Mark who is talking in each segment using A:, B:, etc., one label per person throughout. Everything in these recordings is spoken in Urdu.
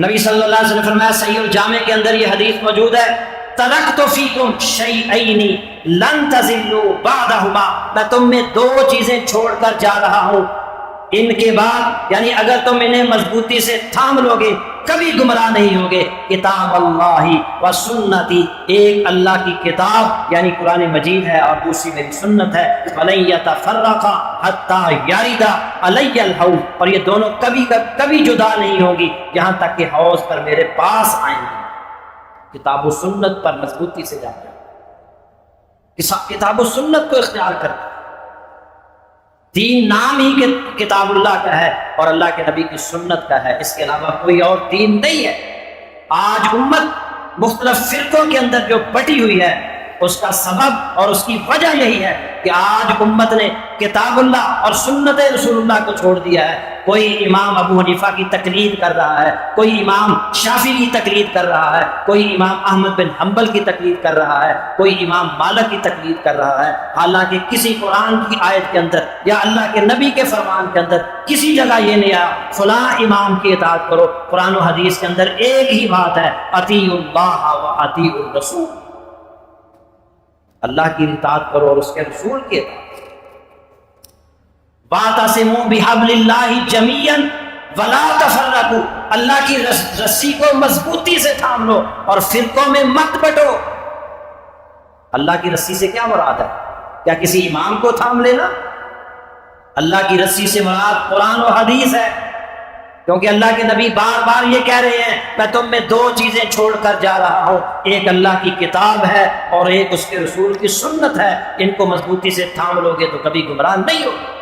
A: نبی صلی اللہ علیہ وسلم نے فرمایا، صحیح الجامع کے اندر یہ حدیث موجود ہے، ترکت فیکم شیئین لن تضلوا بعدہما، میں تم میں دو چیزیں چھوڑ کر جا رہا ہوں، ان کے بعد یعنی اگر تم انہیں مضبوطی سے تھام لو گے کبھی گمراہ نہیں ہوگے، کتاب اللہ و سنتی، ایک اللہ کی کتاب یعنی قرآن مجید ہے اور دوسری میری سنت ہے، وَلَن يَتَفَرَّقَا حَتَّى يَرِدَ عَلَيَّ الْحَوْض، اور یہ دونوں کبھی جدا نہیں ہوگی یہاں تک کہ حوض پر میرے پاس آئیں گے۔ کتاب و سنت پر مضبوطی سے جا رہا، کتاب و سنت کو اختیار کر، دین نام ہی کہ کتاب اللہ کا ہے اور اللہ کے نبی کی سنت کا ہے، اس کے علاوہ کوئی اور دین نہیں ہے۔ آج امت مختلف فرقوں کے اندر جو بٹی ہوئی ہے اس کا سبب اور اس کی وجہ یہی ہے کہ آج امت نے کتاب اللہ اور سنت رسول اللہ کو چھوڑ دیا ہے۔ کوئی امام ابو حنیفہ کی تقلید کر رہا ہے، کوئی امام شافعی کی تقلید کر رہا ہے، کوئی امام احمد بن حنبل کی تقلید کر رہا ہے، کوئی امام مالک کی تقلید کر رہا ہے، حالانکہ کسی قرآن کی آیت کے اندر یا اللہ کے نبی کے فرمان کے اندر کسی جگہ یہ نہیں آیا فلاں امام کی اطاعت کرو۔ قرآن و حدیث کے اندر ایک ہی بات ہے، اطیعوا اللہ و اطیعوا الرسول، اللہ کی اطاعت کرو اور اس کے رسول کی اطاعت۔ وَاعْتَصِمُوا بِحَبْلِ اللَّهِ جَمِيعًا وَلَا تَفَرَّقُوا، اللہ کی رسی کو مضبوطی سے تھام لو اور فرقوں میں مت بٹو۔ اللہ کی رسی سے کیا مراد ہے؟ کیا کسی امام کو تھام لینا؟ اللہ کی رسی سے مراد قرآن و حدیث ہے، کیونکہ اللہ کے نبی بار بار یہ کہہ رہے ہیں میں تم میں دو چیزیں چھوڑ کر جا رہا ہوں، ایک اللہ کی کتاب ہے اور ایک اس کے رسول کی سنت ہے، ان کو مضبوطی سے تھام لو گے تو کبھی گمراہ نہیں ہوگے۔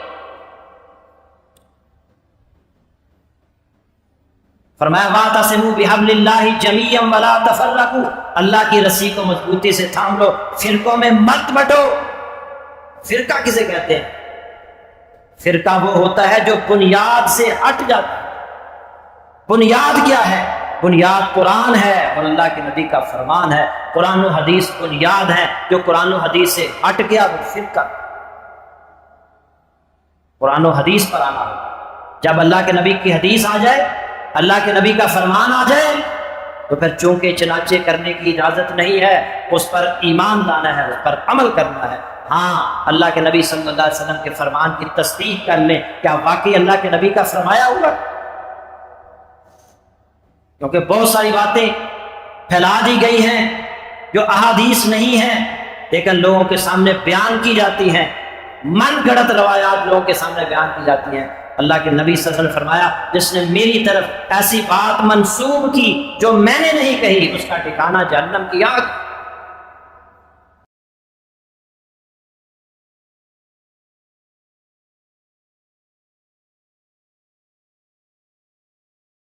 A: فرمایا وَاعْتَصِمُوا بِحَبْلِ اللَّهِ جَمِيعًا وَلَا تَفَرَّقُوا، اللہ کی رسی کو مضبوطی سے تھام لو، فرقوں میں مت بٹو۔ فرقہ کسے کہتے ہیں؟ فرقہ وہ ہوتا ہے جو بنیاد سے ہٹ جاتا ہے۔ بنیاد کیا ہے؟ بنیاد قرآن ہے اور اللہ کے نبی کا فرمان ہے، قرآن و حدیث بنیاد ہے، جو قرآن و حدیث سے ہٹ گیا وہ فرقہ۔ قرآن و حدیث پر آنا، جب اللہ کے نبی کی حدیث آ جائے، اللہ کے نبی کا فرمان آ جائے تو پھر چونکے چنانچے کرنے کی اجازت نہیں ہے، اس پر ایمان لانا ہے، اس پر عمل کرنا ہے۔ ہاں اللہ کے نبی صلی اللہ علیہ وسلم کے فرمان کی تصدیق کر لیں، کیا واقعی اللہ کے نبی کا فرمایا ہوگا؟ کیونکہ بہت ساری باتیں پھیلا دی گئی ہیں جو احادیث نہیں ہیں لیکن لوگوں کے سامنے بیان کی جاتی ہیں، من گھڑت روایات لوگوں کے سامنے بیان کی جاتی ہیں۔ اللہ کے نبی صلی اللہ علیہ وسلم نے فرمایا جس نے میری طرف ایسی بات منسوب کی جو میں نے نہیں کہی اس کا ٹھکانہ جہنم کی آگ۔